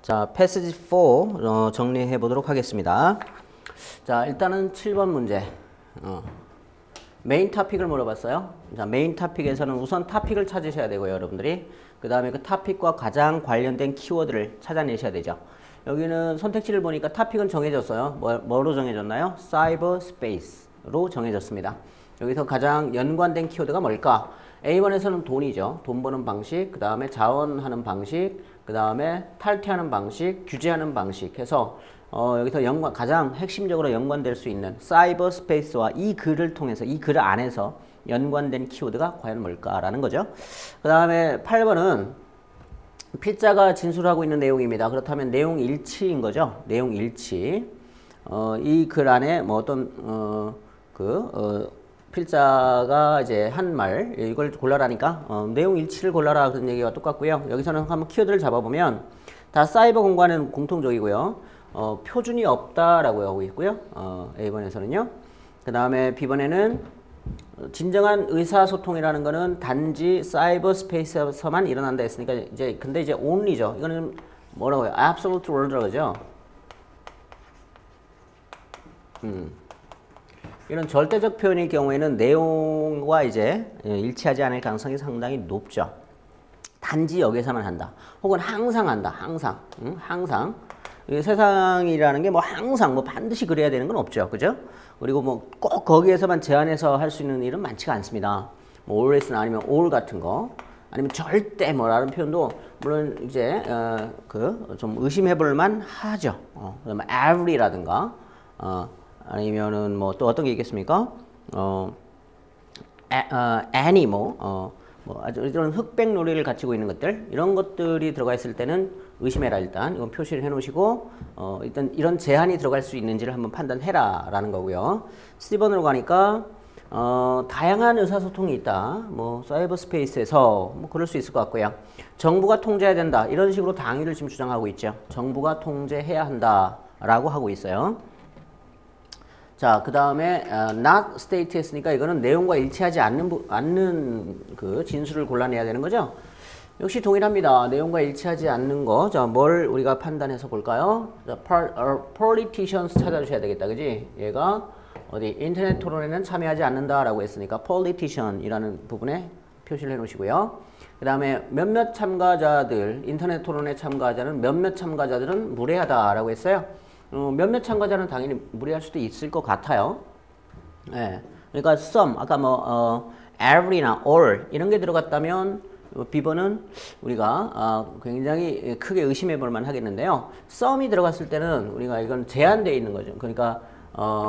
자, 패스지 4 정리해 보도록 하겠습니다. 자, 일단은 7번 문제. 메인 토픽을 물어봤어요. 자, 메인 토픽에서는 우선 토픽을 찾으셔야 되고요, 여러분들이. 그 다음에 그 토픽과 가장 관련된 키워드를 찾아내셔야 되죠. 여기는 선택지를 보니까 토픽은 정해졌어요. 뭐로 정해졌나요? 사이버 스페이스로 정해졌습니다. 여기서 가장 연관된 키워드가 뭘까? A번에서는 돈이죠. 돈 버는 방식, 그 다음에 자원하는 방식, 그 다음에 탈퇴하는 방식, 규제하는 방식 해서 여기서 가장 핵심적으로 연관될 수 있는 사이버 스페이스와 이 글을 통해서, 이 글 안에서 연관된 키워드가 과연 뭘까라는 거죠. 그 다음에 8번은 필자가 진술하고 있는 내용입니다. 그렇다면 내용 일치인 거죠. 내용 일치. 이 글 안에 뭐 어떤 필자가 이제 한 말, 이걸 골라라니까 내용 일치를 골라라 그런 얘기가 똑같고요. 여기서는 한번 키워드를 잡아보면 다 사이버 공간은 공통적이고요. 표준이 없다라고 하고 있고요. A번에서는요. 그 다음에 B번에는 진정한 의사소통이라는 거는 단지 사이버 스페이스에서만 일어난다 했으니까 이제 근데 이제 only죠. 이거는 뭐라고요? absolute word라고 하죠. 이런 절대적 표현일 경우에는 내용과 이제 일치하지 않을 가능성이 상당히 높죠. 단지 여기서만 한다. 혹은 항상 한다. 항상. 항상. 세상이라는 게 뭐 항상 뭐 반드시 그래야 되는 건 없죠. 그죠? 그리고 뭐 꼭 거기에서만 제한해서 할 수 있는 일은 많지가 않습니다. 뭐 always나 아니면 all 같은 거. 아니면 절대 뭐라는 표현도 물론 이제 좀 의심해 볼 만 하죠. 그다음에 every라든가 아니면은 뭐 또 어떤 게 있겠습니까? any 뭐 아주 이런 흑백 논리를 갖추고 있는 것들 이런 것들이 들어가 있을 때는 의심해라. 일단 이건 표시를 해 놓으시고 일단 이런 제한이 들어갈 수 있는지를 한번 판단해라 라는 거고요. C번으로 가니까 다양한 의사소통이 있다. 뭐 사이버 스페이스에서 뭐 그럴 수 있을 것 같고요. 정부가 통제해야 된다. 이런 식으로 당위를 지금 주장하고 있죠. 정부가 통제해야 한다 라고 하고 있어요. 자, 그 다음에 not state 했으니까 이거는 내용과 일치하지 않는 그 진술을 골라내야 되는 거죠. 역시 동일합니다. 내용과 일치하지 않는 거. 자, 뭘 우리가 판단해서 볼까요? 자, politicians 찾아주셔야 되겠다. 그지? 얘가 어디 인터넷 토론에는 참여하지 않는다라고 했으니까 politician이라는 부분에 표시를 해 놓으시고요. 그 다음에 몇몇 참가자들, 인터넷 토론에 참가하자는 몇몇 참가자들은 무례하다라고 했어요. 몇몇 참가자는 당연히 무리할 수도 있을 것 같아요. 예. 그러니까 some, 아까 뭐 every나 all 이런 게 들어갔다면 B번은 우리가 굉장히 크게 의심해 볼 만 하겠는데요. some이 들어갔을 때는 우리가 이건 제한되어 있는 거죠. 그러니까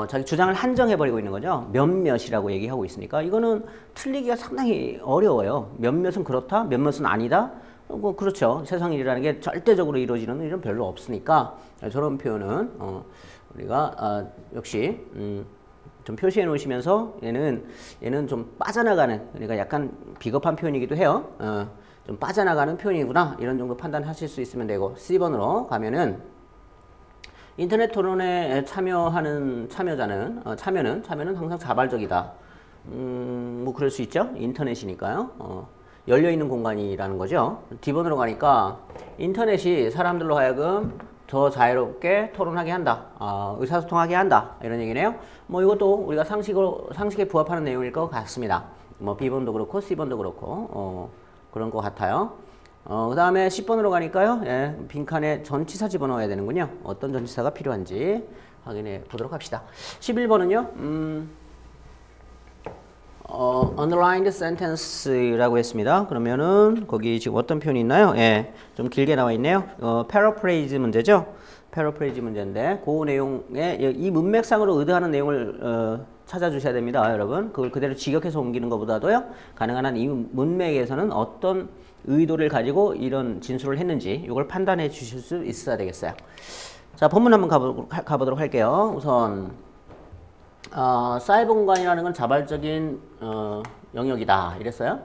자기 주장을 한정해 버리고 있는 거죠. 몇몇이라고 얘기하고 있으니까 이거는 틀리기가 상당히 어려워요. 몇몇은 그렇다, 몇몇은 아니다. 뭐 그렇죠. 세상 일이라는 게 절대적으로 이루어지는 일은 별로 없으니까 저런 표현은 우리가 역시 좀 표시해 놓으시면서 얘는 좀 빠져나가는, 그러니까 약간 비겁한 표현이기도 해요. 좀 빠져나가는 표현이구나 이런 정도 판단하실 수 있으면 되고, C번으로 가면은 인터넷 토론에 참여하는 참여는 항상 자발적이다. 뭐 그럴 수 있죠. 인터넷이니까요. 열려있는 공간이라는 거죠. D번으로 가니까 인터넷이 사람들로 하여금 더 자유롭게 토론하게 한다. 의사소통하게 한다. 이런 얘기네요. 뭐 이것도 우리가 상식에 부합하는 내용일 것 같습니다. 뭐 B번도 그렇고 C번도 그렇고 그런 것 같아요. 그 다음에 10번으로 가니까요. 예, 빈칸에 전치사 집어넣어야 되는군요. 어떤 전치사가 필요한지 확인해 보도록 합시다. 11번은요. underlined sentence라고 했습니다. 그러면은 거기 지금 어떤 표현이 있나요? 예, 좀 길게 나와 있네요. paraphrase 문제죠. paraphrase 문제인데 그 내용에 이 문맥상으로 의도하는 내용을 찾아주셔야 됩니다, 여러분. 그걸 그대로 직역해서 옮기는 것보다도요. 가능한 한 이 문맥에서는 어떤 의도를 가지고 이런 진술을 했는지 이걸 판단해 주실 수 있어야 되겠어요. 자, 본문 한번 가보도록 할게요. 우선 사이버 공간이라는 건 자발적인 영역이다 이랬어요.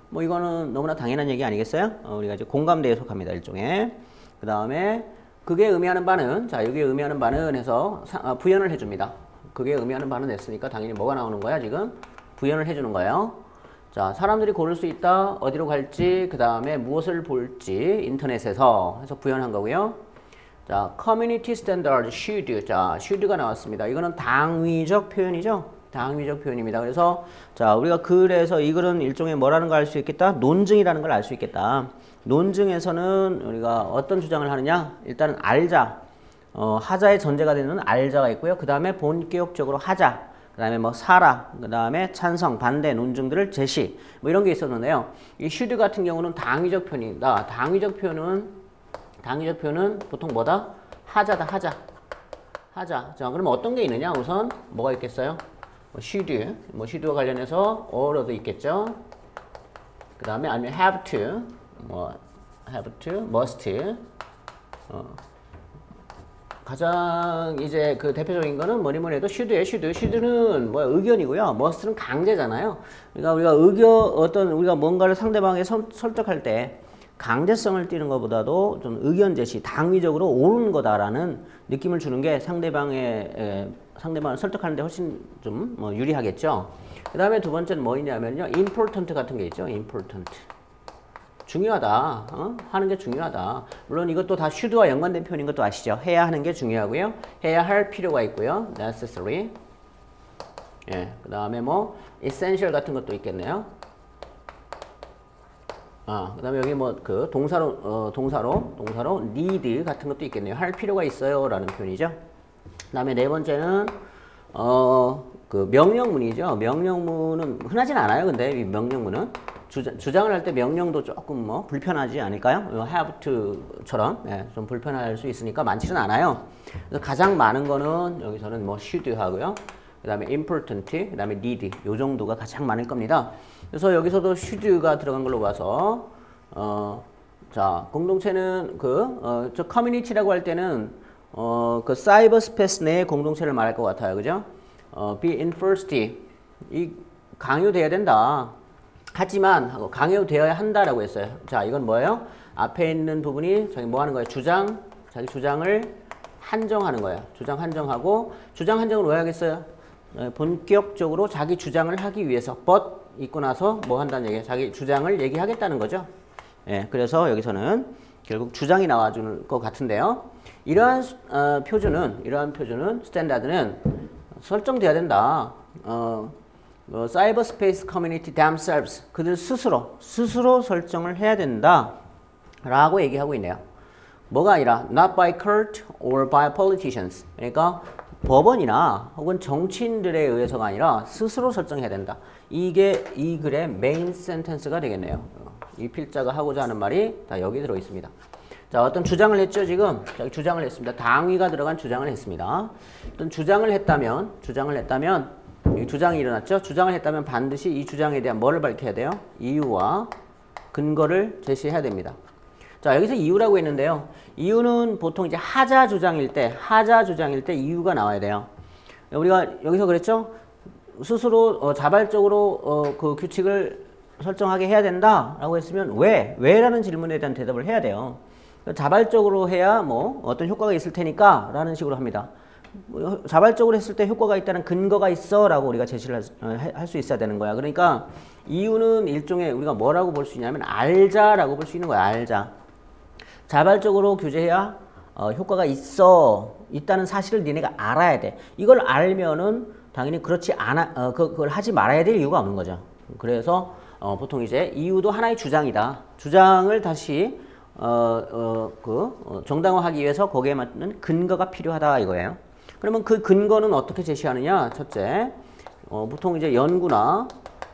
뭐 이거는 너무나 당연한 얘기 아니겠어요? 우리가 이제 공감대에 속합니다, 일종의. 그 다음에 그게 의미하는 바는, 자, 여기에 의미하는 바는 해서 부연을 해줍니다. 그게 의미하는 바는 했으니까 당연히 뭐가 나오는 거야 지금? 부연을 해주는 거예요. 자, 사람들이 고를 수 있다. 어디로 갈지, 그 다음에 무엇을 볼지 인터넷에서 해서 구현한 거고요. 자, community standard should. 자, should가 나왔습니다. 이거는 당위적 표현이죠. 당위적 표현입니다. 그래서 자, 우리가 그래서 이 글은 일종의 뭐라는 걸 알 수 있겠다? 논증이라는 걸 알 수 있겠다. 논증에서는 우리가 어떤 주장을 하느냐? 일단은 알자. 하자의 전제가 되는 알자가 있고요. 그 다음에 본격적으로 하자. 그 다음에 뭐 사라. 그 다음에 찬성, 반대, 논증들을 제시. 뭐 이런 게 있었는데요. 이 should 같은 경우는 당위적 표현이다. 당위적 표현은 보통 뭐다? 하자다, 하자. 하자. 자, 그럼 어떤 게 있느냐? 우선 뭐가 있겠어요? should와 관련해서 or도 있겠죠. 그 다음에 아니면 have to, must. 가장 이제 그 대표적인 거는 뭐니 해도 should예요. should는 뭐야? 의견이고요. must는 강제잖아요. 그러니까 우리가 뭔가를 상대방에 설득할 때 강제성을 띠는 것보다도 좀 의견 제시, 당위적으로 옳은 거다라는 느낌을 주는 게 상대방을 설득하는데 훨씬 좀 유리하겠죠. 그 다음에 두 번째는 뭐냐면요, important 같은 게 있죠. important. 중요하다. 하는 게 중요하다. 물론 이것도 다 should와 연관된 표현인 것도 아시죠? 해야 하는 게 중요하고요. 해야 할 필요가 있고요. necessary. 예, 그 다음에 뭐 essential 같은 것도 있겠네요. 그 다음에 여기 뭐 그 동사로 need 같은 것도 있겠네요. 할 필요가 있어요 라는 표현이죠. 그 다음에 네 번째는 그 명령문이죠. 명령문은 흔하진 않아요. 근데 이 명령문은 주장을 할 때 명령도 조금 불편하지 않을까요? have to처럼 좀 불편할 수 있으니까 많지는 않아요. 그래서 가장 많은 거는 여기서는 should 하고요. 그 다음에 important, 그 다음에 need 요 정도가 가장 많을 겁니다. 그래서 여기서도 should가 들어간 걸로 봐서 자, 공동체는 저 커뮤니티라고 할 때는 그 사이버 스페이스 내의 공동체를 말할 것 같아요. 그죠? be enforced. 이 강요돼야 된다. 하지만 하고 강요되어야 한다라고 했어요. 자, 이건 뭐예요? 앞에 있는 부분이 자기 뭐 하는 거예요? 자기 주장을 한정하는 거예요. 주장 한정하고, 주장 한정을 왜 하겠어요? 본격적으로 자기 주장을 하기 위해서 but 있고 나서 뭐 한다는 얘기예요? 자기 주장을 얘기하겠다는 거죠. 예, 그래서 여기서는 결국 주장이 나와주는 것 같은데요. 이러한 표준은 스탠다드는 설정돼야 된다. 사이버 스페이스 커뮤니티 themselves 그들 스스로 설정을 해야 된다 라고 얘기하고 있네요. 뭐가 아니라 not by court or by politicians. 그러니까 법원이나 혹은 정치인들에 의해서가 아니라 스스로 설정해야 된다. 이게 이 글의 메인 센텐스가 되겠네요. 이 필자가 하고자 하는 말이 다 여기 들어 있습니다. 자, 어떤 주장을 했죠, 지금? 자, 주장을 했습니다. 당위가 들어간 주장을 했습니다. 어떤 주장을 했다면 이 주장이 일어났죠? 주장을 했다면 반드시 이 주장에 대한 뭐를 밝혀야 돼요? 이유와 근거를 제시해야 됩니다. 자, 여기서 이유라고 했는데요. 이유는 보통 이제 하자 주장일 때 이유가 나와야 돼요. 우리가 여기서 그랬죠? 스스로 자발적으로 그 규칙을 설정하게 해야 된다라고 했으면 왜라는 질문에 대한 대답을 해야 돼요. 자발적으로 해야 뭐 어떤 효과가 있을 테니까 라는 식으로 합니다. 자발적으로 했을 때 효과가 있다는 근거가 있어 라고 우리가 제시를 할 수 있어야 되는 거야. 그러니까 이유는 일종의 우리가 뭐라고 볼 수 있냐면 알자라고 볼 수 있는 거야. 알자. 자발적으로 규제해야 효과가 있다는 사실을 니네가 알아야 돼. 이걸 알면은 당연히 그렇지 않아 그걸 하지 말아야 될 이유가 없는 거죠. 그래서 보통 이제 이유도 하나의 주장이다. 주장을 다시 정당화하기 위해서 거기에 맞는 근거가 필요하다 이거예요. 그러면 그 근거는 어떻게 제시하느냐? 첫째, 보통 이제 연구나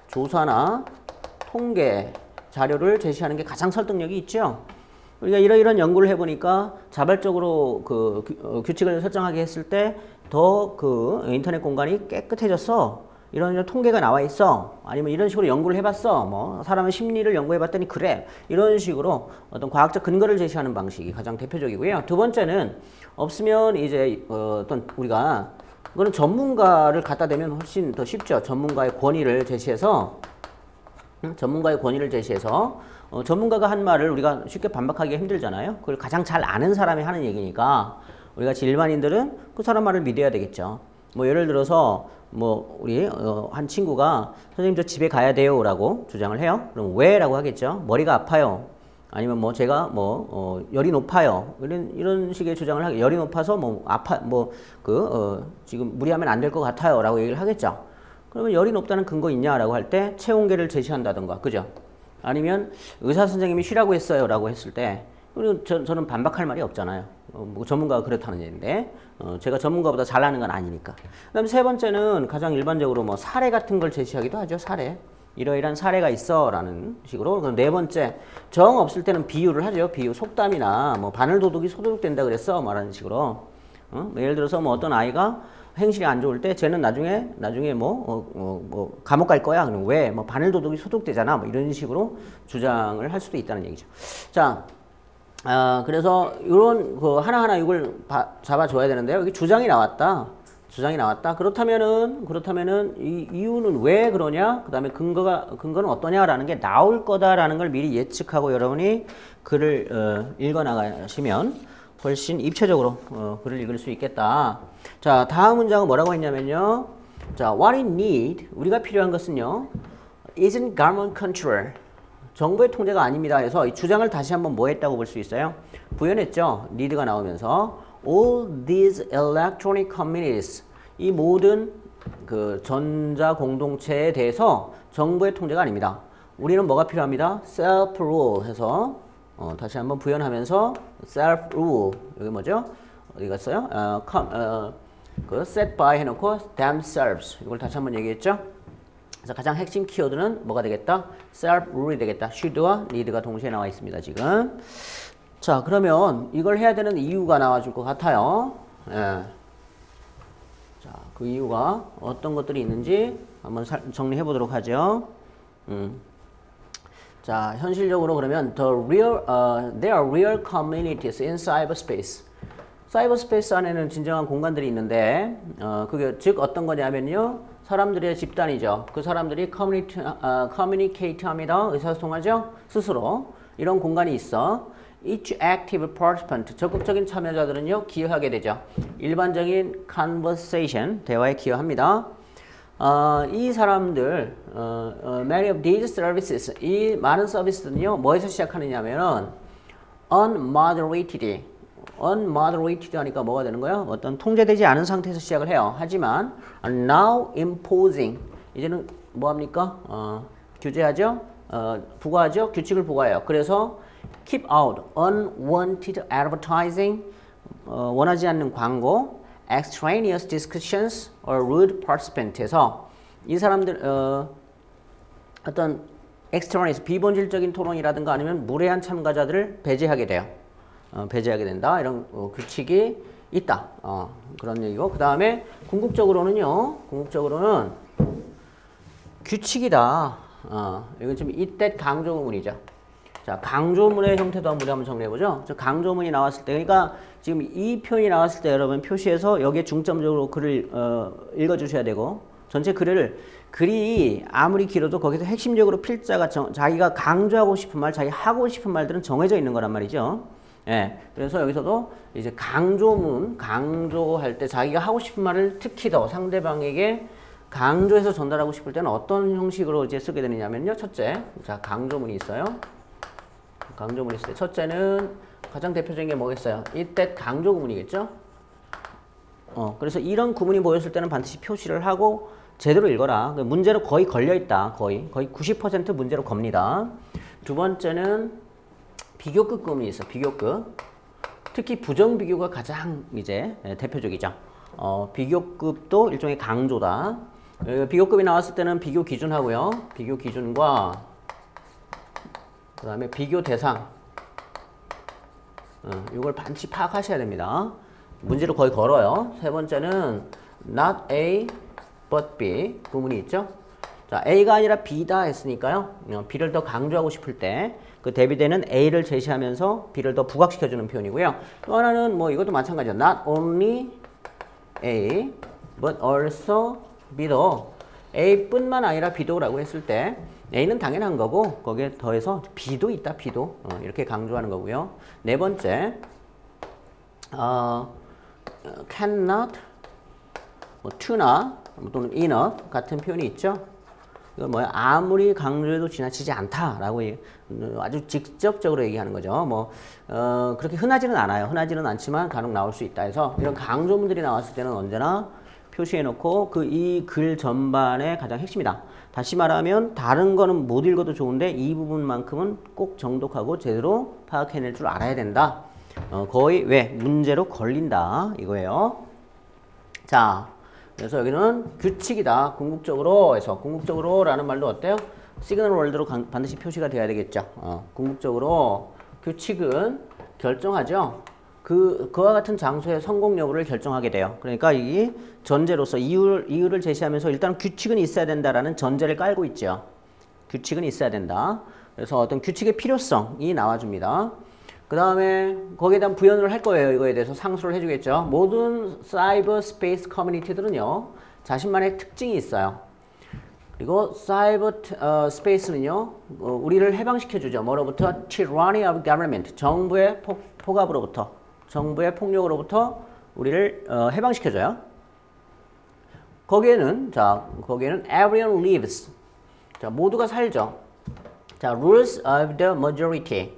조사나 통계 자료를 제시하는 게 가장 설득력이 있죠. 우리가 이런 연구를 해보니까 자발적으로 규칙을 설정하게 했을 때 더 인터넷 공간이 깨끗해졌어. 이런 통계가 나와 있어. 아니면 이런 식으로 연구를 해봤어. 뭐 사람의 심리를 연구해봤더니 그래. 이런 식으로 어떤 과학적 근거를 제시하는 방식이 가장 대표적이고요. 두 번째는 없으면 이제 어떤 우리가 그거는 전문가를 갖다 대면 훨씬 더 쉽죠. 전문가의 권위를 제시해서 전문가가 한 말을 우리가 쉽게 반박하기가 힘들잖아요. 그걸 가장 잘 아는 사람이 하는 얘기니까 우리가 일반인들은 그 사람 말을 믿어야 되겠죠. 뭐 예를 들어서 뭐 우리 한 친구가 선생님 저 집에 가야 돼요라고 주장을 해요. 그럼 왜라고 하겠죠. 머리가 아파요. 아니면 뭐 제가 뭐 열이 높아요. 이런 식의 주장을 하게 열이 높아서 뭐 아파 지금 무리하면 안 될 것 같아요라고 얘기를 하겠죠. 그러면 열이 높다는 근거 있냐라고 할 때 체온계를 제시한다던가, 그죠? 아니면 의사 선생님이 쉬라고 했어요라고 했을 때 그리고 저는 반박할 말이 없잖아요. 뭐 전문가가 그렇다는 얘기인데 제가 전문가보다 잘하는 건 아니니까. 그다음 세 번째는 가장 일반적으로 뭐 사례 같은 걸 제시하기도 하죠. 사례. 이러이러한 사례가 있어 라는 식으로. 그럼 네 번째, 정 없을 때는 비유를 하죠. 비유, 속담이나 뭐 바늘도둑이 소도둑된다 그랬어 말하는 식으로. 예를 들어서 뭐 어떤 아이가 행실이 안 좋을 때 쟤는 나중에 뭐 감옥 갈 거야. 그럼 왜? 뭐 바늘도둑이 소독되잖아. 뭐 이런 식으로 주장을 할 수도 있다는 얘기죠. 자, 그래서 이런 그 하나하나 이걸 잡아줘야 되는데요. 여기 주장이 나왔다. 그렇다면은 이 이유는 왜 그러냐? 그다음에 근거는 어떠냐라는 게 나올 거다라는 걸 미리 예측하고 여러분이 글을 읽어 나가시면 훨씬 입체적으로 글을 읽을 수 있겠다. 자, 다음 문장은 뭐라고 했냐면요. 자, what we need, 우리가 필요한 것은요, isn't government control. 정부의 통제가 아닙니다. 해서 이 주장을 다시 한번 뭐 했다고 볼 수 있어요? 부연했죠. need가 나오면서 all these electronic communities, 이 모든 그 전자 공동체에 대해서 정부의 통제가 아닙니다. 우리는 뭐가 필요합니다? self rule 해서 다시 한번 부연하면서 self rule, 여기 뭐죠? 어디 갔어요? set by 해놓고 themselves, 이걸 다시 한번 얘기했죠? 그래서 가장 핵심 키워드는 뭐가 되겠다? self rule이 되겠다. should와 need가 동시에 나와 있습니다, 지금. 자, 그러면 이걸 해야 되는 이유가 나와줄 것 같아요. 예. 자, 그 이유가 어떤 것들이 있는지 한번 정리해 보도록 하죠. 자, 현실적으로 그러면 there are real communities in cyberspace. 사이버스페이스 안에는 진정한 공간들이 있는데 그게 즉 어떤 거냐면요. 사람들의 집단이죠. 그 사람들이 커뮤니케이트 합니다. 의사소통하죠. 스스로. 이런 공간이 있어. Each active participant, 적극적인 참여자들은요, 기여하게 되죠. 일반적인 conversation, 대화에 기여합니다. 이 사람들, many of these services, 이 많은 서비스는요, 뭐에서 시작하느냐면은 unmoderatedly, unmoderated 하니까 뭐가 되는 거예요? 어떤 통제되지 않은 상태에서 시작을 해요. 하지만 now imposing, 이제는 뭐합니까? 규제하죠? 부과하죠? 규칙을 부과해요. 그래서 keep out unwanted advertising, 원하지 않는 광고, extraneous discussions or rude participant에서 이 사람들 어떤 extraneous 비본질적인 토론이라든가 아니면 무례한 참가자들을 배제하게 돼요. 배제하게 된다. 이런 규칙이 있다. 그런 얘기고. 그 다음에 궁극적으로는 규칙이다. 이건 지금 이때 강조문이죠. 자, 강조문의 형태도 한번 정리해보죠. 저 강조문이 나왔을 때, 그러니까 지금 이 표현이 나왔을 때 여러분 표시해서 여기에 중점적으로 글을 읽어주셔야 되고, 전체 글이 아무리 길어도 거기서 핵심적으로 필자가 자기가 강조하고 싶은 말, 자기 하고 싶은 말들은 정해져 있는 거란 말이죠. 예, 그래서 여기서도 이제 강조할 때 자기가 하고 싶은 말을 특히 더 상대방에게 강조해서 전달하고 싶을 때는 어떤 형식으로 이제 쓰게 되느냐면요. 첫째, 자, 강조문이 있어요. 강조문이 있을 때 첫째는 가장 대표적인 게 뭐겠어요? 이때 강조 구문이겠죠? 그래서 이런 구문이 모였을 때는 반드시 표시를 하고 제대로 읽어라. 문제로 거의 걸려있다. 거의 90% 문제로 겁니다. 두 번째는 비교급 구문이 있어. 비교급. 특히 부정비교가 가장 이제 대표적이죠. 비교급도 일종의 강조다. 비교급이 나왔을 때는 비교 기준하고요. 비교 기준과 그 다음에 비교 대상, 이걸 반드시 파악하셔야 됩니다. 문제로 거의 걸어요. 세 번째는 not A but B 구문이 있죠. 자, A가 아니라 B다 했으니까요. B를 더 강조하고 싶을 때 그 대비되는 A를 제시하면서 B를 더 부각시켜주는 표현이고요. 또 하나는 뭐 이것도 마찬가지죠. Not only A but also B도 A뿐만 아니라 B도라고 했을 때 A는 당연한 거고 거기에 더해서 B도 있다. B도 이렇게 강조하는 거고요. 네 번째 cannot 뭐 to나 또는 enough 같은 표현이 있죠. 이건 뭐야? 아무리 강조해도 지나치지 않다라고 아주 직접적으로 얘기하는 거죠. 뭐 그렇게 흔하지는 않아요. 흔하지는 않지만 간혹 나올 수 있다 해서 이런 강조문들이 나왔을 때는 언제나 표시해놓고 이 글 전반의 가장 핵심이다. 다시 말하면 다른 거는 못 읽어도 좋은데 이 부분만큼은 꼭 정독하고 제대로 파악해낼 줄 알아야 된다. 거의 왜? 문제로 걸린다 이거예요. 자, 그래서 여기는 규칙이다. 궁극적으로 해서 궁극적으로 라는 말도 어때요? 시그널 월드로 반드시 표시가 돼야 되겠죠. 궁극적으로 규칙은 결정하죠. 그와 같은 장소의 성공 여부를 결정하게 돼요. 그러니까 이 전제로서 이유를 제시하면서 일단 규칙은 있어야 된다라는 전제를 깔고 있죠. 규칙은 있어야 된다. 그래서 어떤 규칙의 필요성이 나와줍니다. 그 다음에 거기에 대한 부연을 할 거예요. 이거에 대해서 상수를 해주겠죠. 모든 사이버 스페이스 커뮤니티들은요. 자신만의 특징이 있어요. 그리고 사이버 스페이스는요. 우리를 해방시켜주죠. 뭐로부터? tyranny of government. 정부의 폭압으로부터. 정부의 폭력으로부터 우리를 해방시켜줘요. 거기에는 everyone lives. 자, 모두가 살죠. 자, rules of the majority.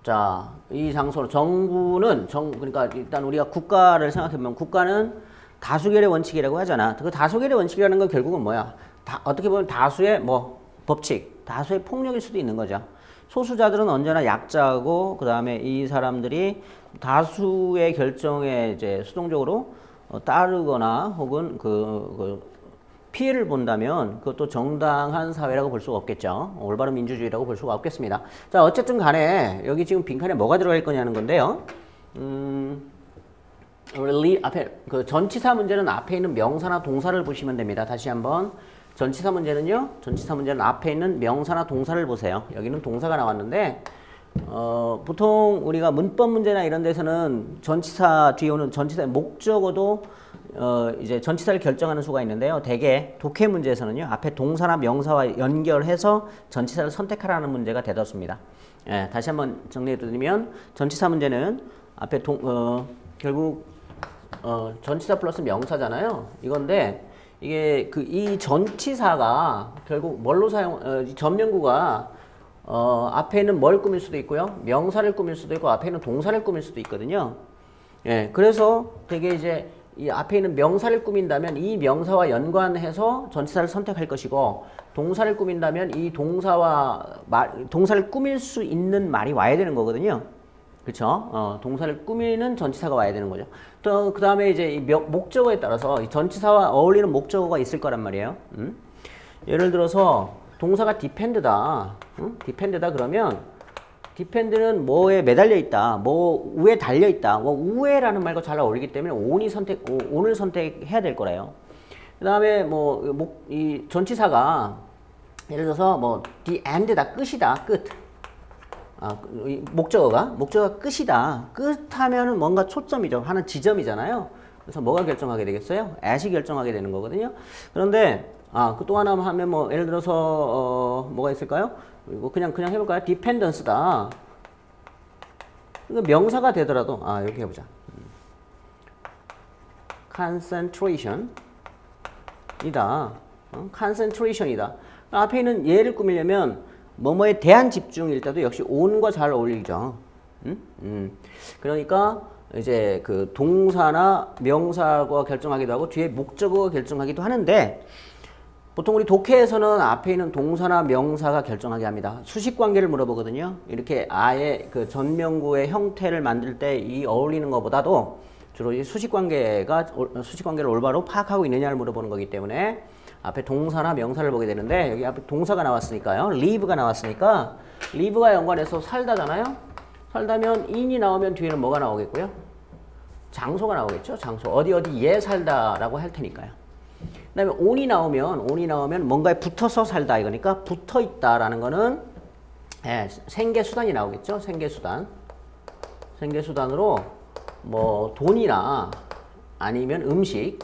자, 이 장소로 정부는 그러니까 일단 우리가 국가를 생각해보면 국가는 다수결의 원칙이라고 하잖아. 그 다수결의 원칙이라는 건 결국은 뭐야? 어떻게 보면 다수의 법칙, 다수의 폭력일 수도 있는 거죠. 소수자들은 언제나 약자고 그 다음에 이 사람들이 다수의 결정에 이제 수동적으로 따르거나 혹은 피해를 본다면 그것도 정당한 사회라고 볼 수가 없겠죠. 올바른 민주주의라고 볼 수가 없겠습니다. 자, 어쨌든 간에 여기 지금 빈칸에 뭐가 들어갈 거냐는 건데요. 앞에 전치사 문제는 앞에 있는 명사나 동사를 보시면 됩니다. 다시 한번 전치사 문제는 앞에 있는 명사나 동사를 보세요. 여기는 동사가 나왔는데 보통 우리가 문법 문제나 이런 데서는 전치사 뒤에 오는 전치사의 목적어도 이제 전치사를 결정하는 수가 있는데요. 대개 독해 문제에서는요. 앞에 동사나 명사와 연결해서 전치사를 선택하라는 문제가 대다수입니다. 예, 다시 한번 정리해 드리면 전치사 문제는 앞에 결국 전치사 플러스 명사잖아요. 이건데 이게 이 전치사가 결국 뭘로 전명구가 앞에 있는 뭘 꾸밀 수도 있고요. 명사를 꾸밀 수도 있고 앞에 있는 동사를 꾸밀 수도 있거든요. 예, 그래서 되게 이제 이 앞에 있는 명사를 꾸민다면 이 명사와 연관해서 전치사를 선택할 것이고 동사를 꾸민다면 이 동사를 꾸밀 수 있는 말이 와야 되는 거거든요. 그렇죠? 동사를 꾸미는 전치사가 와야 되는 거죠. 또 그 다음에 이제 이 목적어에 따라서 이 전치사와 어울리는 목적어가 있을 거란 말이에요. 예를 들어서 동사가 depend다. depend다 그러면 depend는 뭐에 매달려 있다. 뭐 우에 달려 있다. 뭐 우에라는 말과 잘 어울리기 때문에 on을 선택해야 될 거래요. 그 다음에 이 전치사가 예를 들어서 the end다. 끝이다. 끝. 목적어가 끝이다. 끝하면은 뭔가 초점이죠. 하는 지점이잖아요. 그래서 뭐가 결정하게 되겠어요? at이 결정하게 되는 거거든요. 그런데 또 하나 하면 예를 들어서 뭐가 있을까요? 이거 그냥 해볼까요? dependence다. 이거 명사가 되더라도 이렇게 해보자. concentration이다. concentration이다. 앞에 있는 얘를 꾸미려면 뭐뭐에 대한 집중일 때도 역시 on과 잘 어울리죠. 그러니까 이제 그 동사나 명사가 결정하기도 하고 뒤에 목적어가 결정하기도 하는데 보통 우리 독해에서는 앞에 있는 동사나 명사가 결정하게 합니다. 수식 관계를 물어보거든요. 이렇게 아예 그 전명구의 형태를 만들 때 이 어울리는 것보다도 주로 이 수식 관계를 올바로 파악하고 있느냐를 물어보는 거기 때문에 앞에 동사나 명사를 보게 되는데 여기 앞에 동사가 나왔으니까요. live가 나왔으니까 live가 연관해서 살다잖아요. 살다면 in이 나오면 뒤에는 뭐가 나오겠고요? 장소가 나오겠죠. 장소. 어디에 살다라고 할 테니까요. 그 다음에 on이 나오면 뭔가에 붙어서 살다 이거니까 붙어 있다라는 거는 생계수단이 나오겠죠. 생계수단으로 돈이나 아니면 음식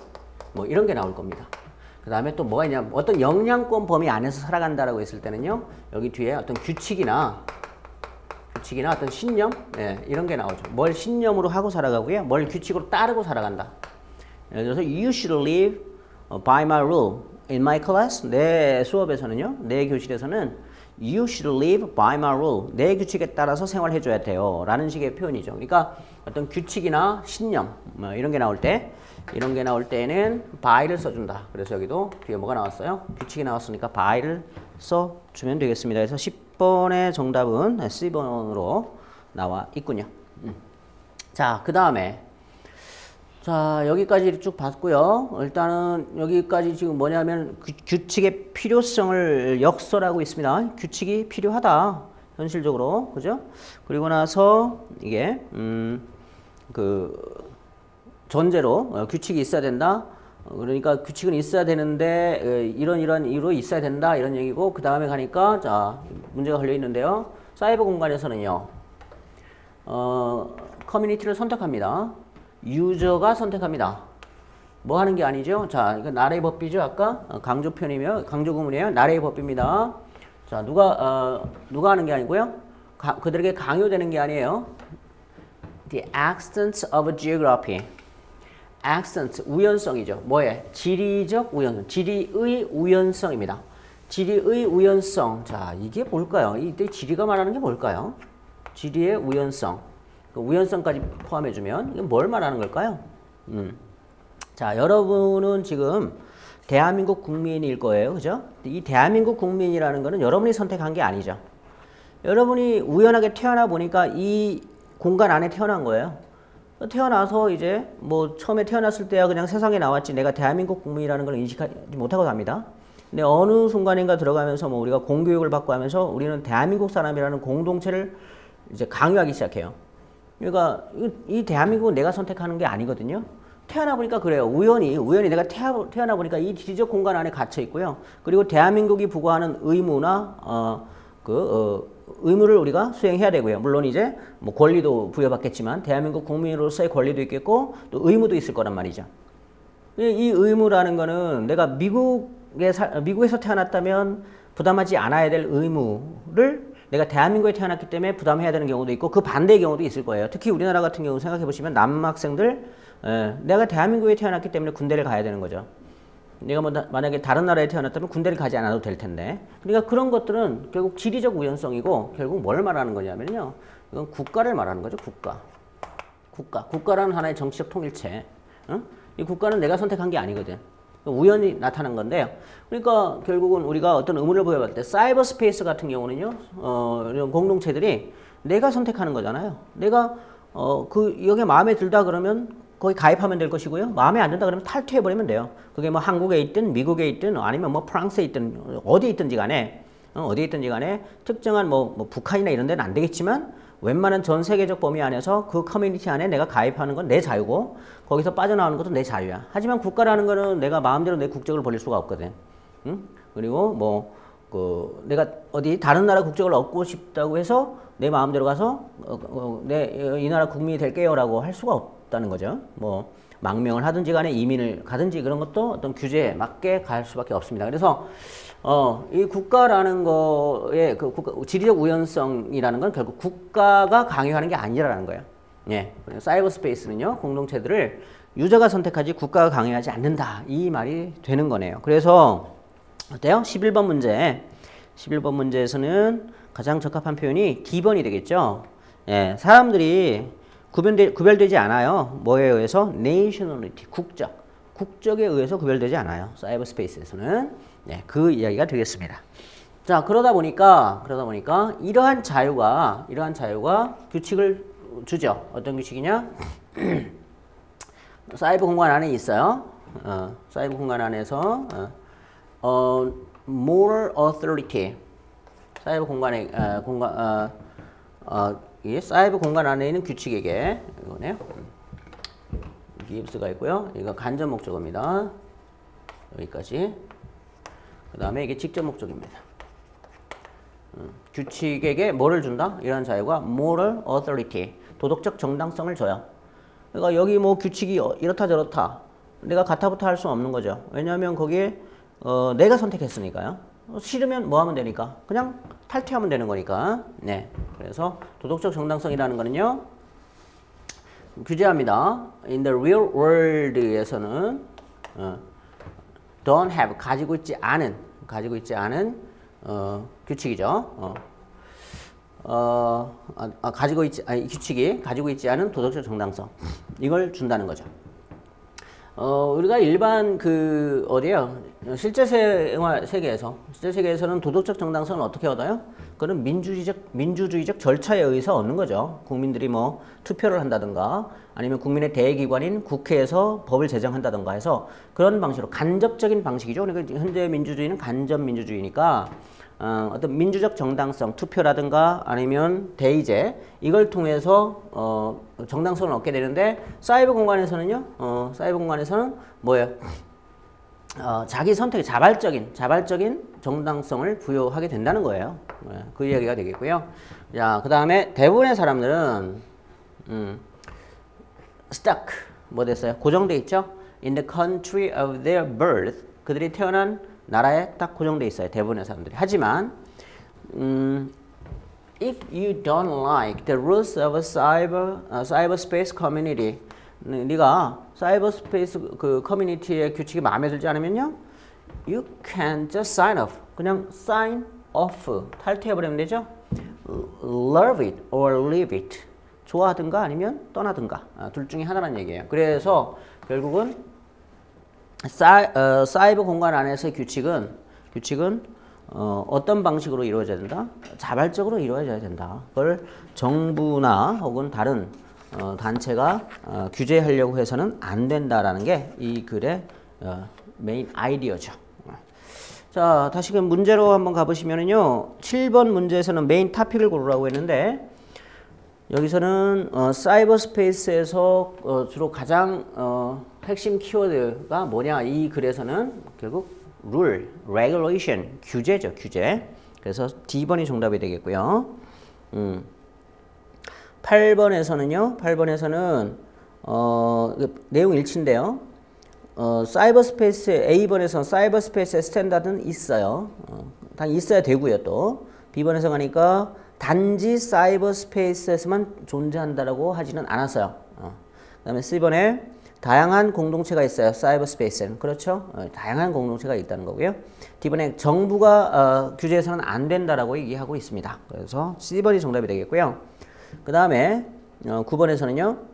이런 게 나올 겁니다. 그 다음에 또 뭐가 있냐, 어떤 영향권 범위 안에서 살아간다라고 했을 때는요, 여기 뒤에 어떤 규칙이나 어떤 신념, 이런 게 나오죠. 뭘 신념으로 하고 살아가고요, 뭘 규칙으로 따르고 살아간다. 예를 들어서 you should live by my rule in my class 내 수업에서는요, 내 교실에서는 you should live by my rule 내 규칙에 따라서 생활해 줘야 돼요 라는 식의 표현이죠. 그러니까 어떤 규칙이나 신념 뭐 이런 게 나올 때는 by를 써준다. 그래서 여기도 뒤에 뭐가 나왔어요? 규칙이 나왔으니까 by를 써주면 되겠습니다. 그래서 10번의 정답은 C번으로 나와 있군요. 자, 그 다음에 자, 여기까지 쭉 봤고요. 일단은 여기까지 지금 뭐냐면 규칙의 필요성을 역설하고 있습니다. 규칙이 필요하다. 현실적으로. 그죠? 그리고 나서 이게 그 전제로 규칙이 있어야 된다. 그러니까 규칙은 있어야 되는데 이런 이유로 있어야 된다. 이런 얘기고 그 다음에 가니까 자, 문제가 걸려 있는데요. 사이버 공간에서는요. 커뮤니티를 선택합니다. 유저가 선택합니다. 뭐 하는 게 아니죠? 자, 이거 나라의 법비죠. 아까 강조 표현이며 강조 구문이에요. 나라의 법비입니다. 자, 누가 하는 게 아니고요. 그들에게 강요되는 게 아니에요. The existence of geography. existence 우연성이죠. 뭐에? 지리적 우연성. 지리의 우연성입니다. 지리의 우연성. 자, 이게 뭘까요? 이때 지리가 말하는 게 뭘까요? 지리의 우연성. 그 우연성까지 포함해주면 이건 뭘 말하는 걸까요? 자, 여러분은 지금 대한민국 국민일 거예요. 그죠? 이 대한민국 국민이라는 거는 여러분이 선택한 게 아니죠. 여러분이 우연하게 태어나 보니까 이 공간 안에 태어난 거예요. 태어나서 이제 뭐 처음에 태어났을 때야 그냥 세상에 나왔지 내가 대한민국 국민이라는 걸 인식하지 못하고 삽니다. 근데 어느 순간인가 들어가면서 뭐 우리가 공교육을 받고 하면서 우리는 대한민국 사람이라는 공동체를 이제 강요하기 시작해요. 그러니까 이 대한민국은 내가 선택하는 게 아니거든요. 태어나 보니까 그래요. 우연히 내가 태어나 보니까 이 지리적 공간 안에 갇혀 있고요. 그리고 대한민국이 부과하는 의무나 의무를 우리가 수행해야 되고요. 물론 이제 뭐 권리도 부여받겠지만 대한민국 국민으로서의 권리도 있겠고 또 의무도 있을 거란 말이죠. 이 의무라는 거는 내가 미국에서 태어났다면 부담하지 않아야 될 의무를 내가 대한민국에 태어났기 때문에 부담해야 되는 경우도 있고 그 반대의 경우도 있을 거예요. 특히 우리나라 같은 경우 생각해 보시면 남학생들 내가 대한민국에 태어났기 때문에 군대를 가야 되는 거죠. 내가 뭐 만약에 다른 나라에 태어났다면 군대를 가지 않아도 될 텐데. 그러니까 그런 것들은 결국 지리적 우연성이고 결국 뭘 말하는 거냐면요. 이건 국가를 말하는 거죠. 국가라는 하나의 정치적 통일체. 이 국가는 내가 선택한 게 아니거든. 우연히 나타난 건데요. 그러니까 결국은 우리가 어떤 의무를 부여받을 때 사이버 스페이스 같은 경우는요. 이런 공동체들이 내가 선택하는 거잖아요. 내가 여기에 마음에 들다 그러면 거기 가입하면 될 것이고요. 마음에 안 든다 그러면 탈퇴해버리면 돼요. 그게 뭐 한국에 있든 미국에 있든 아니면 뭐 프랑스에 있든 어디에 있든지 간에 특정한 뭐 북한이나 이런 데는 안 되겠지만 웬만한 전 세계적 범위 안에서 그 커뮤니티 안에 내가 가입하는 건 내 자유고 거기서 빠져나오는 것도 내 자유야. 하지만 국가라는 거는 내가 마음대로 내 국적을 벌릴 수가 없거든. 그리고 내가 어디 다른 나라 국적을 얻고 싶다고 해서 내 마음대로 가서 이 나라 국민이 될게요라고 할 수가 없다는 거죠. 뭐 망명을 하든지 간에 이민을 가든지 그런 것도 어떤 규제에 맞게 갈 수밖에 없습니다. 그래서 이 국가라는 거의 지리적 우연성이라는 건 결국 국가가 강요하는 게 아니라는 거예요. 예. 사이버 스페이스는요, 공동체들을 유저가 선택하지 국가가 강요하지 않는다. 이 말이 되는 거네요. 그래서 어때요? 11번 문제. 11번 문제에서는 가장 적합한 표현이 D번이 되겠죠. 예. 사람들이 구별되지 않아요. 뭐에 의해서? nationality, 국적에 의해서 구별되지 않아요. 사이버 스페이스에서는. 네, 그 이야기가 되겠습니다. 자, 그러다 보니까 이러한 자유가 규칙을 주죠. 어떤 규칙이냐? 사이버 공간 안에 있어요. 사이버 공간 안에서 moral authority. 사이버 공간에 이 사이버 공간 안에 있는 규칙에게 이거네요. gives가 있고요. 이거 간접 목적어입니다. 여기까지. 그 다음에 이게 직접 목적입니다. 규칙에게 뭐를 준다? 이러한 자유가 moral authority, 도덕적 정당성을 줘요. 그러니까 여기 뭐 규칙이 이렇다 저렇다 내가 가타부타 할 수 없는 거죠. 왜냐하면 거기에 내가 선택했으니까요. 싫으면 뭐 하면 되니까 그냥 탈퇴하면 되는 거니까. 네. 그래서 도덕적 정당성이라는 거는요, 규제합니다. In the real world에서는 don't have 가지고 있지 않은 규칙이죠. 규칙이 가지고 있지 않은 도덕적 정당성 이걸 준다는 거죠. 우리가 일반 실제 생활 세계에서는 도덕적 정당성을 어떻게 얻어요? 그건 민주주의적 절차에 의해서 얻는 거죠. 국민들이 뭐 투표를 한다든가 아니면 국민의 대기관인 국회에서 법을 제정한다든가 해서 그런 방식으로 간접적인 방식이죠. 그러니까 현재 민주주의는 간접 민주주의니까 어떤 민주적 정당성, 투표라든가 아니면 대의제 이걸 통해서 정당성을 얻게 되는데 사이버 공간에서는요. 사이버 공간에서는 뭐예요? 자기 선택의 자발적인 정당성을 부여하게 된다는 거예요. 그 이야기가 되겠고요. 자, 그 다음에 대부분의 사람들은 stuck 뭐 됐어요? 고정돼 있죠? In the country of their birth 그들이 태어난 나라에 딱 고정돼 있어요. 대부분의 사람들이. 하지만 if you don't like the rules of a cyberspace community 네가 사이버스페이스 그 커뮤니티의 규칙이 마음에 들지 않으면요, you can just sign off. 그냥 sign off 탈퇴해버리면 되죠. Love it or leave it. 좋아하든가 아니면 떠나든가 둘 중에 하나란 얘기예요. 그래서 결국은 사이버 공간 안에서의 규칙은 어떤 방식으로 이루어져야 된다? 자발적으로 이루어져야 된다. 그걸 정부나 혹은 다른 단체가 규제하려고 해서는 안 된다라는 게 이 글의 메인 아이디어죠. 자, 다시금 문제로 한번 가보시면은요. 7번 문제에서는 메인 토픽을 고르라고 했는데 여기서는 사이버 스페이스에서 주로 가장 핵심 키워드가 뭐냐 이 글에서는 결국 rule, regulation, 규제죠. 규제. 그래서 D번이 정답이 되겠고요. 8번에서는 내용 일치인데요. 사이버 스페이스 A번에서 사이버 스페이스의 스탠다드는 있어요. 다 있어야 되고요. 또 B번에서 가니까 단지 사이버 스페이스에서만 존재한다라고 하지는 않았어요. 그다음에 C번에 다양한 공동체가 있어요. 사이버 스페이스에는. 그렇죠? 다양한 공동체가 있다는 거고요. D번에 정부가 규제해서는 안 된다라고 얘기하고 있습니다. 그래서 C번이 정답이 되겠고요. 그 다음에 9번에서는요.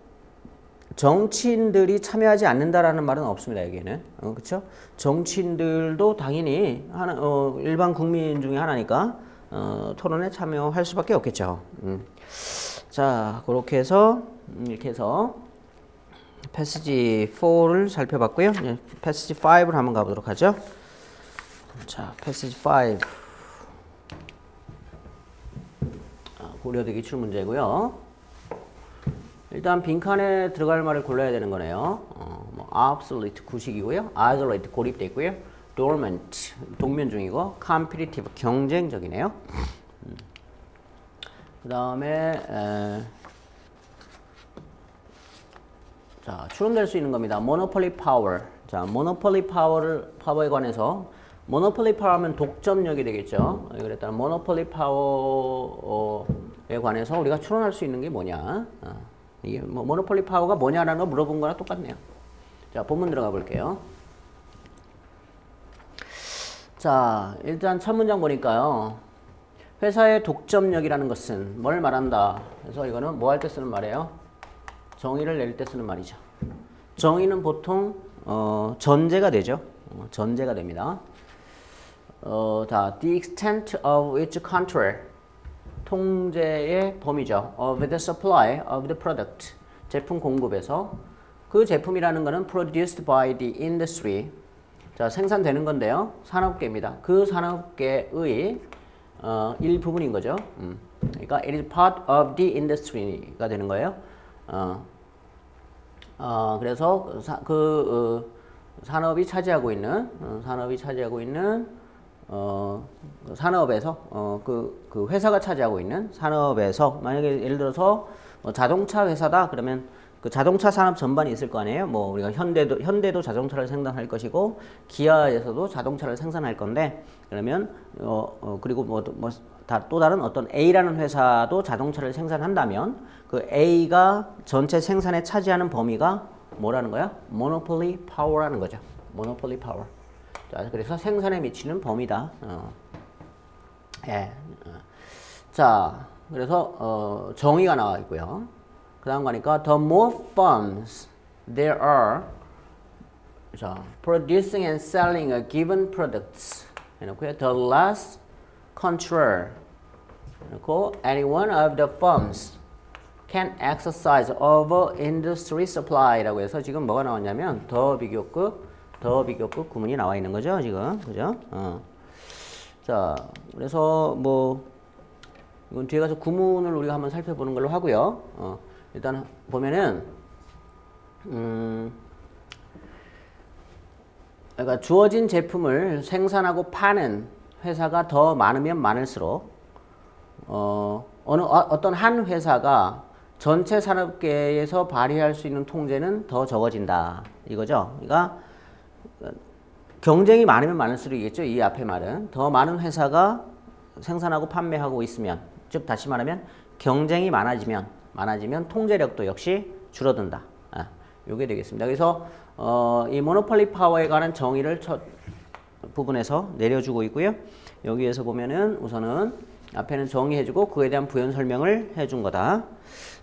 정치인들이 참여하지 않는다라는 말은 없습니다. 여기에는. 그렇죠? 정치인들도 당연히 일반 국민 중에 하나니까 토론에 참여할 수밖에 없겠죠. 자, 그렇게 해서 이렇게 해서 패시지 4를 살펴봤고요. 패시지 5를 한번 가보도록 하죠. 자, 패시지 5. 고려대 기출 문제고요. 일단 빈칸에 들어갈 말을 골라야 되는 거네요. obsolete 구식이고요. isolate 고립돼 있고요. dormant 동면 중이고 competitive 경쟁적이네요. 그 다음에 자, 추론될 수 있는 겁니다. monopoly power. 자, monopoly 파워에 관해서 monopoly power하면 독점력이 되겠죠. 그랬다면 monopoly power에 관해서 우리가 추론할 수 있는 게 뭐냐? 이게 뭐 monopoly power가 뭐냐라는 거 물어본 거랑 똑같네요. 자, 본문 들어가 볼게요. 자, 일단 첫 문장 보니까요. 회사의 독점력이라는 것은 뭘 말한다. 그래서 이거는 뭐 할 때 쓰는 말이에요? 정의를 내릴 때 쓰는 말이죠. 정의는 보통 전제가 되죠. 전제가 됩니다. 자, the extent of its control 통제의 범위죠. of the supply of the product 제품 공급에서 그 제품이라는 것은 produced by the industry 자, 생산되는 건데요. 산업계입니다. 그 산업계의 일부분인 거죠. 그러니까 it is part of the industry가 되는 거예요. 그래서 산업이 차지하고 있는 산업에서 그 회사가 차지하고 있는 산업에서 만약에 예를 들어서 자동차 회사다 그러면 그 자동차 산업 전반이 있을 거 아니에요. 뭐 우리가 현대도 자동차를 생산할 것이고 기아에서도 자동차를 생산할 건데 그러면 그리고 또 다른 어떤 A라는 회사도 자동차를 생산한다면 그 A가 전체 생산에 차지하는 범위가 뭐라는 거야? monopoly power라는 거죠. monopoly power. 자, 그래서 생산에 미치는 범위다. 예. 자, 그래서 정의가 나와 있고요. 그 다음 가니까 the more firms there are 자, producing and selling a given products 해놓고요. the less control 해놓고 any one of the firms can exercise over industry supply라고 해서 지금 뭐가 나왔냐면 더 비교급 구문이 나와 있는 거죠, 지금. 그죠? 자, 그래서 뭐 이건 뒤에 가서 구문을 우리가 한번 살펴보는 걸로 하고요. 일단 보면은 그러니까 주어진 제품을 생산하고 파는 회사가 더 많으면 많을수록 어떤 한 회사가 전체 산업계에서 발휘할 수 있는 통제는 더 적어진다. 이거죠. 그러니까 경쟁이 많으면 많을수록이겠죠. 이 앞에 말은. 더 많은 회사가 생산하고 판매하고 있으면, 즉 다시 말하면 경쟁이 많아지면 통제력도 역시 줄어든다. 요게 되겠습니다. 그래서 이 모노폴리 파워에 관한 정의를 첫 부분에서 내려주고 있고요. 여기에서 보면은 우선은 앞에는 정의해주고 그에 대한 부연 설명을 해준 거다.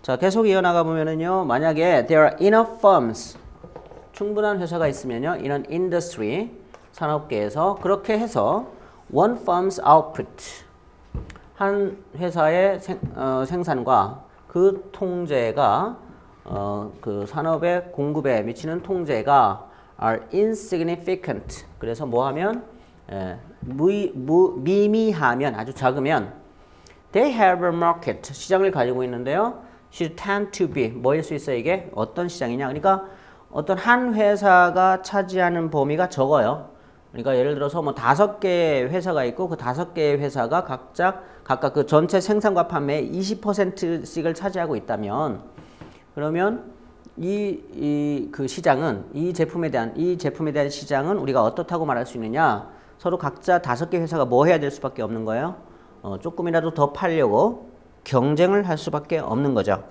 자, 계속 이어나가 보면은요. 만약에 there are enough firms 충분한 회사가 있으면요. in an industry 산업계에서 그렇게 해서 one firm's output 한 회사의 생산과 그 통제가 그 산업의 공급에 미치는 통제가 are insignificant. 그래서 뭐하면 미미하면 아주 작으면 they have a market 시장을 가지고 있는데요. should tend to be 뭐일 수 있어요? 이게 어떤 시장이냐? 그러니까 어떤 한 회사가 차지하는 범위가 적어요. 그러니까 예를 들어서 뭐 5개의 회사가 있고 그 5개의 회사가 각각 그 전체 생산과 판매의 20%씩을 차지하고 있다면 그러면 그 시장은 이 제품에 대한 시장은 우리가 어떻다고 말할 수 있느냐? 서로 각자 5개 회사가 뭐 해야 될 수밖에 없는 거예요. 조금이라도 더 팔려고 경쟁을 할 수밖에 없는 거죠.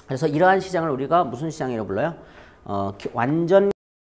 그래서 이러한 시장을 우리가 무슨 시장이라고 불러요? 완전